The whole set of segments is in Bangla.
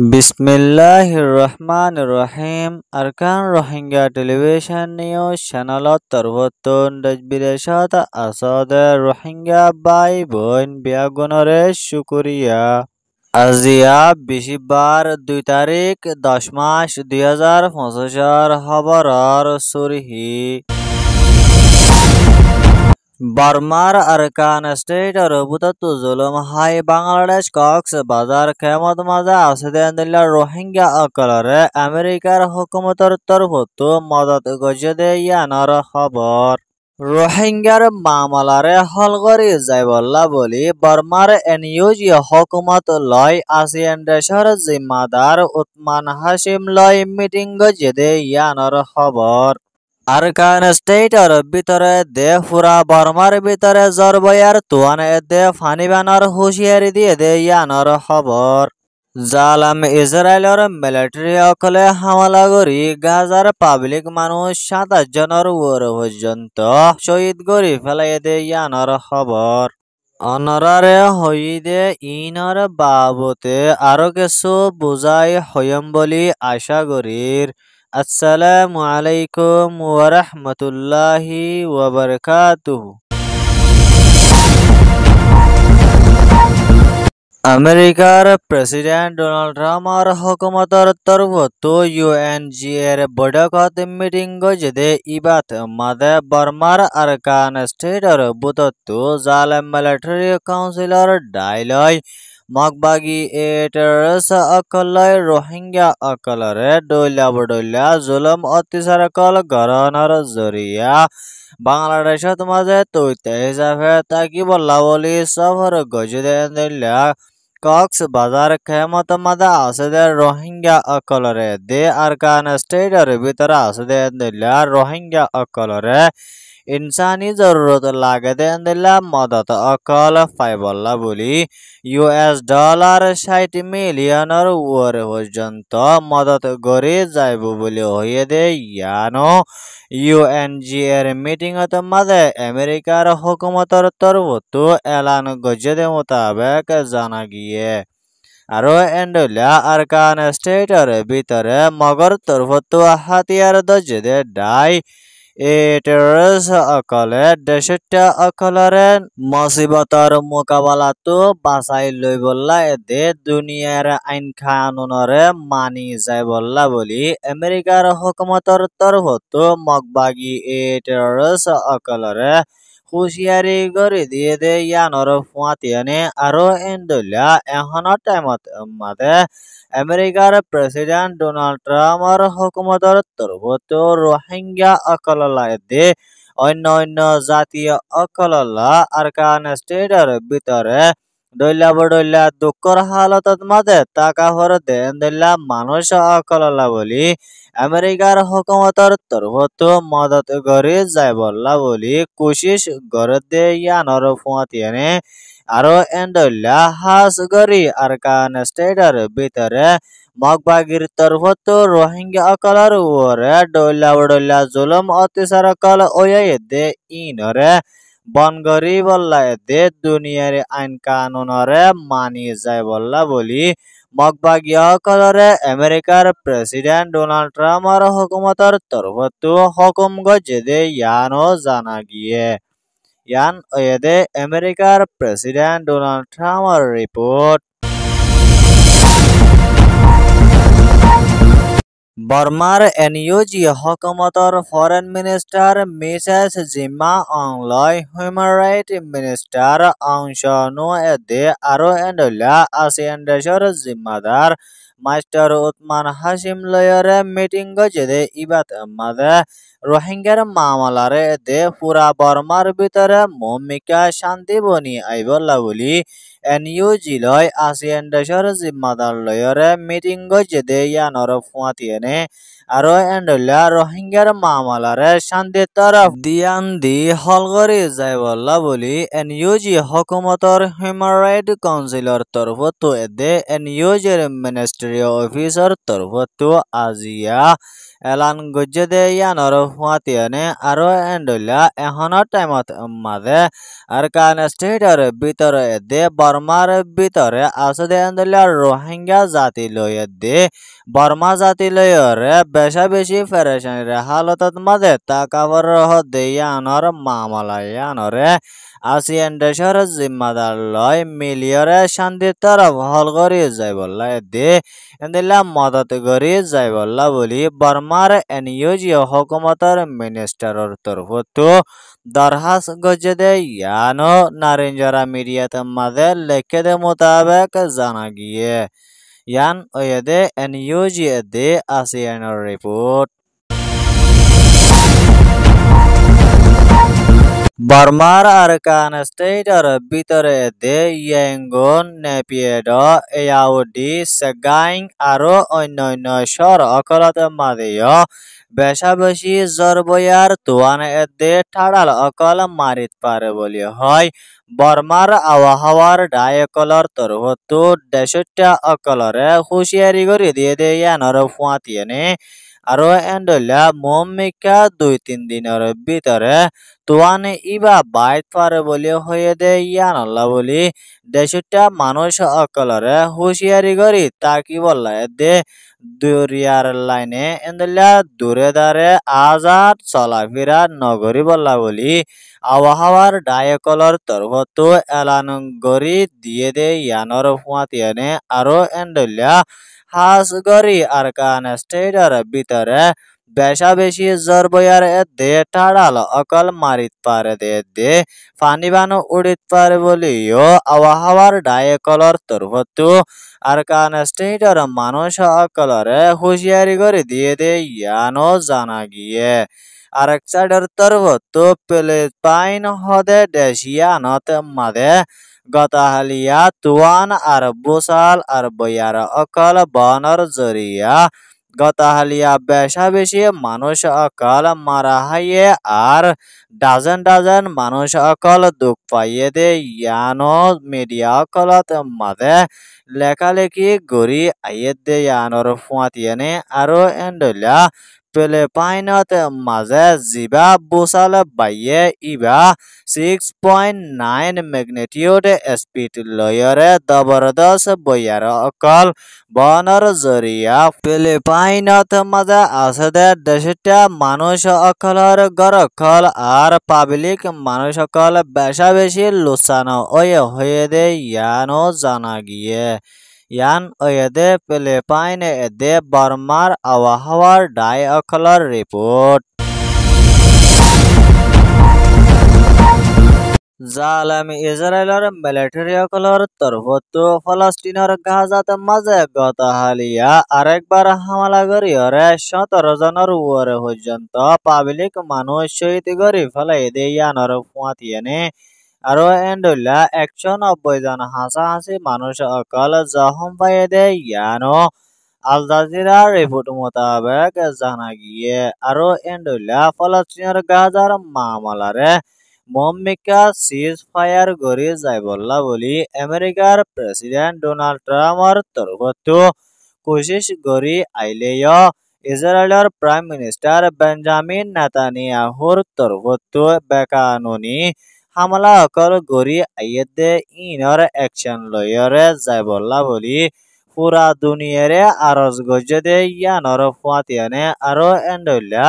Bismillahirrahmanirrahim. Arkan Rohingya Television News Channel Tarwatun Dajbideshata Asade Rohingya Bai Boin Biagunore Shukuriya আজিয়া বিশিবার 2 তারিখ 10 মাস 2025 খবরর সুরহি বর্মার আরকান স্টেটর বুততু জুলুম হাই বাংলাদেশ কক্স বাজার খেমত মাজা আসিদেন্দিল্লা রোহিঙ্গা অকলরে আমেরিকার হুকুমতর তরফতু মদত গজদে ইয়ানর খবর রোহিঙ্গার মামলারে হল করি যাইবল্লা বলি বর্মার এনইউজি হকুমত লয় আসিয়ান দেশর জিম্মাদার উসমান হাশিম লয় মিটিং গজদে ইয়ানর খবর আরকান স্টেটর ভিতরে দে পুরা বর্মার ভিতরে জরবয়ার তুয়ানে দে ফানিবানর হুঁশিয়ারি দিয়ে দে ইয়ানর খবর জালাম ইসরায়েলর মিলিটারি অকলে হামলা করি গাজার পাবলিক মানুষ 27 জনের উপর পর্যন্ত শহীদ করি ফেলাই দে ইয়ানর খবর অনরারে হইদে ইনর বাবতে আরো কিছু বুঝাই হইম বলি আশা করির আসসালামু আলাইকুম ওয়া রাহমাতুল্লাহি ওয়া বারাকাতুহু আমেরিকার প্রেসিডেন্ট ডোনাল্ড ট্রাম্পর হুকুমতর তরফতু ইউএনজিএর বৈঠকত মিটিং গজদে ইবাত মাদে বর্মার আরকান স্টেটর বুতত্তু জালেম মিলিটারি কাউন্সিলর ডাইলয় মগবাগি এটারস অকলয় রোহিঙ্গা অকলরে ডইলা বডইলা জুলুম অত্যাচার কল গরনর জরিয়া বাংলাদেশত মাঝে তৈতে হিসাবে তাকি বল্লা বলি সফর গজদে দিল্লা কক্স বাজার খেমত মাদা আসদে রোহিঙ্গা অকলরে দে আরকান স্টেটর ভিতরে আসদে দিল্লা রোহিঙ্গা অকলরে ইনসানি জরুরত লাগে দেন দিল্লা মদত অকল ফাইবল্লা বলি $60 মিলিয়নের উপরে পর্যন্ত মদত গড়ে যাইব বলে হইয়ে দে ইয়ানো ইউএনজিএর মিটিংত মাঝে আমেরিকার হুকুমতর তরফতু এলান গজদে মোতাবেক জানা গিয়ে আরো এন্ডলা আরকান স্টেটর ভিতরে মগর তরফতু হাতিয়ার দজদে ডাই এটারস অকলে দেশটা অকলরে মুসিবতর মোকাবেলাতো বাঁচাই লই বল্লা এদে দুনিয়ার আইন কানুনরে মানি যায় বল্লা বলি আমেরিকার হুকুমতর তরফতো মগবাগি এটারস অকলরে হুঁশিয়ারি করে দিয়ে দে ইয়ানর ফুয়াতিয়ানে আরো এন্ডলা এখনো টাইমত মাদে আমেরিকার প্রেসিডেন্ট ডোনাল্ড ট্রাম্পর হুকুমতর তরফতো রোহিঙ্গা অকললায় দে অন্য অন্য জাতীয় অকললা আরকান স্টেটর ভিতরে দইলা বডইলা দুঃখর হালতত মাঝে টাকা ভর দেন দিল্লা মানুষ অকললা বলি আমেরিকার হুকুমতর তরফতো মদত করে যায় বল্লা বলি কোশিশ করে দে ইয়ানর ফুয়াতিয়ানে আরো এন্ডলা হাস গরি আরকান স্টেটর ভিতরে মগবাগির তরফতো রোহিঙ্গা অকলর উপরে ডইলা বডইলা জুলুম অত্যাচার কল ওয়ে দে ইনরে বনগরি বল্লা দে দুনিয়ার আইন কানুনরে মানি যায় বল্লা বলি মগবাগি অকলরে আমেরিকার প্রেসিডেন্ট ডোনাল্ড ট্রাম্পর হুকুমতর তরফতো হুকুম গজদে ইয়ানো জানা গিয়ে ইয়ান ওয়েদে আমেরিকার প্রেসিডেন্ট ডোনাল্ড ট্রাম্পর রিপোর্ট বর্মার এনইউজি হুকুমতর ফরেন মিনিস্টার মিসেস জিম্মা অংলয় হিউম্যান রাইট মিনিস্টার অংশ নুয়েদে আরো এন্ডলা আসিয়ান দেশর জিম্মাদার মাস্টার উসমান হাশিম লয়রে মিটিং গজদে ইবাত মাদে রোহিঙ্গার মামলারে দে পুরা বর্মার ভিতরে ভূমিকা শান্তি বনি আইবল্লা বলি এনইউজি লয় আসিয়ান দেশর জিম্মাদার লয়রে মিটিং গজদে ইয়ানর ফুয়াতিয়ানে আরো এন্ডলা রোহিঙ্গার মামলারে শান্তি তরফ দিয়ান দি হল করে যায় বল্লা বলি এনইউজি হুকুমতর হিউম্যান রাইট কাউন্সিলর তরফতো এদে এনইউজির মিনিস্ট্রি অফিসর তরফতো আজিয়া এলান গজ্জেদে ইয়ানর হুয়াতিয়ানে আরো এন্ডুল্লা এখনৰ টাইমত মাঝে আরকান স্টেটর ভিতরে দে বর্মার ভিতরে আসদে এন্ডুল্লা রোহিঙ্গা জাতি লয়ে দে বর্মা জাতি লয়রে বেশা বেশি ফেরেশানির হালতত মাঝে তাকাবর দে ইয়ানর মামলা ইয়ানরে আসিয়ান দেশর জিম্মাদার লয় মিলিয়রে শান্তির তরফ হল করি যাই বললা দে এন্দিল্লা মদত করি যাই বললা বলি বর্মার এনইউজি হুকুমতর মিনিস্টারর তরফতো দরহাস গজদে ইয়ানো নারেঞ্জরা মিডিয়াতে মাঝে লেখে দে মোতাবেক জানা গিয়ে ইয়ান ওয়েদে এনইউজি দে আসিয়ানোর রিপোর্ট বর্মার আরকান স্টেটর ভিতরে দে ইয়েঙ্গন নেপিয়েড এয়াউডি সেগাইং আরো অন্যান্য শহর অকলত মাদেয় বেশাবেশি জরবয়ার তুয়ান দে ঠাড়াল অকল মারিত পারে বলি হয় বর্মার আবহাওয়ার ডায়কলর তরফতো দেশটা অকলরে হুঁশিয়ারি করে দিয়ে দে ইয়ানর ফুয়াতিয়েনে আরো এন্ডল্লা মমিকা 2-3 দিনের ভিতরে তোয়ানে ইবা বাইট পারে বলে হয়ে দে ইয়ানল্লা বলি দেশটা মানুষ অকলরে হুঁশিয়ারি করি তা কি বললা দে দুরিয়ার লাইনে এন্দলা দূরে দারে আজাদ চলাফেরা নগরী বললা বলি আবহাওয়ার ডায়কলর তরফতো এলান গরি দিয়ে দে ইয়ানর ফুয়াতিয়ানে আরো এন্ডল্লা হাস গরি আরকান স্টেটর ভিতরে বেশা বেশি জরবয়ার দে ঠাড়াল অকল মারিত পারে দে ফানিবানো উড়িত পারে বলিও আবহাওয়ার ডায়কলর তরফতো আরকান স্টেটর মানুষ অকলরে হুঁশিয়ারি করে দিয়ে দে ইয়ানো জানা গিয়ে আরেক সাইডের তরফতো ফিলিপাইন হদে দেশিয়ানত মাদে গতাহালিয়া তুয়ান আর বুসাল আর বয়ার অকল বনর জরিয়া গতাহালিয়া বেশা বেশি মানুষ অকল মারা হাইয়ে আর ডাজন ডাজন মানুষ অকল দুঃখ পাইয়ে দে ইয়ানো মিডিয়া অকলত মাঝে লেখালেখি গড়ি আইয়ে দে ইয়ানোর ফুয়াতিয়ানে আরো এন্ডলা ফিলিপাইনত মাঝে জিবা বুসাল বাইয়ে ইবা 6.9 ম্যাগনিটিউড স্পিড লয়রে জবরদস্ত বয়ার অকল বনর জরিয়া ফিলিপাইনত মাঝে আছে দেশটা মানুষ অকলর গরকল আর পাবলিক মানুষ অকল বেশা বেশি লুসানো হয়ে দে ইয়ানো জানা গিয়ে ইয়ান ওয়েদে ফিলিপাইন এদে বর্মার আবহাওয়ার ডাই অকলর রিপোর্ট জালামি ইসরায়েলের মিলিটারি অকলর তরফতো ফলস্তিনের গাজাত মাঝে গতহালিয়া আরেকবার হামলা করিয়রে 17 জনের উপরে পর্যন্ত পাবলিক মানুষ শহীদ করে ফেলাই দে ইয়ানর ফুয়াতিয়ানে আরো এন্ডুল্লা 190 জন হাসাহাসি মানুষ অকল জখম পাইয়ে দে ইয়ানো আল জাজিরা রিপোর্ট মোতাবেক জানা গিয়ে আরো এন্ডুল্লা ফলস্তিনের গাজার মামলারে মম্মিকা সিজ ফায়ার গড়ি যাই বললা বলি আমেরিকার প্রেসিডেন্ট ডোনাল্ড ট্রাম্পর তরফতো কোশিশ গড়ি আইলেয় ইসরায়েলের প্রাইম মিনিস্টার বেঞ্জামিন নেতানিয়াহুর তরফতো বেকানুনি হামলা অকল গড়ি আইয়েদে ইনর অ্যাকশন লয়রে যাই বললা বলি পুরা দুনিয়ারে আরজ গজদে ইয়ানর ফুয়াতিয়ানে আরো এন্ডল্লা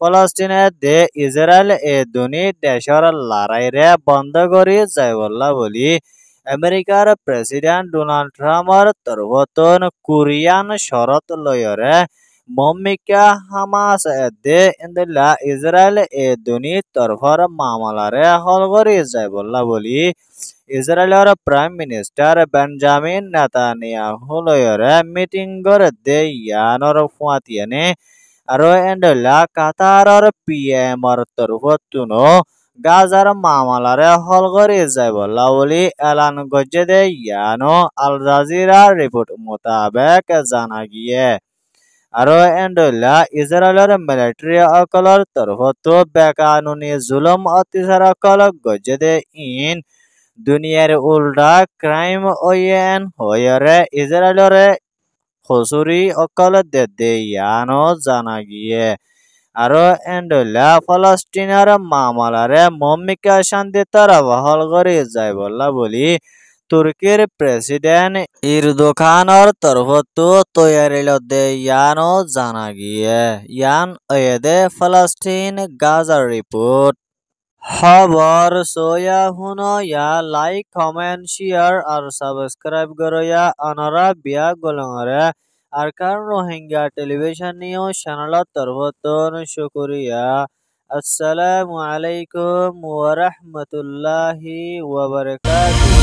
ফলস্তিনে দে ইসরায়েল দুনি দেশর লড়াইরে বন্ধ করি যাই বললা বলি আমেরিকার প্রেসিডেন্ট ডোনাল্ড ট্রাম্পর তরফতন কোরিয়ান শরত লয়রে মম্মিকা হামাস দে ইন্দুল্লা ইসরায়েল দুনি তরফর মামলারে হল করি যাই বললা বলি ইসরায়েলের প্রাইম মিনিস্টার বেঞ্জামিন নেতানিয়াহু লয়রে মিটিং করে দে ইয়ানর ফুয়াতিয়ানে আরো এন্ডলা কাতারর পিএমর তরফতুনো গাজার মামলারে হল করে যাই বললা বলি এলান গজে দে ইয়ানো আল জাজিরা রিপোর্ট মোতাবেক জানা গিয়ে আরো এন্ডলা ইসরায়েলের মিলিটারি অকলর তরফতো বেকানুনি জুলুম অত্যাচার অকল গজে দে ইন দুনিয়ার উল্টা ক্রাইম ওয়েন হয়রে ইসরায়েলের খসুরি অকল দে ইয়ানো জানা গিয়ে আৰু এণ্ডলা ফলস্তিনৰ মামলাৰে মমিকা শান্তি তাৰা বহল কৰি যায় বলা বুলি তুৰ্কীৰ প্ৰেছিডেণ্ট ইৰদোকানৰ তৰফতো তৈয়াৰীলতে ইয়ানো জানা গিয়ে ইয়ান এদে ফলস্তিন গাজাৰ ৰিপোৰ্ট খবৰ সয়া শুনো ইয়া লাইক কমেন্ট শেয়ার আর সাবস্ক্রাইব করো ইয়া অনরা বিয়া গলংরে আর কার রোহিঙ্গা টেলিভিশন নিউজ চ্যানেলত তরফতন শুকরিয়া আসসালামু আলাইকুম ওয়া রাহমাতুল্লাহি ওয়া বারাকাতুহু।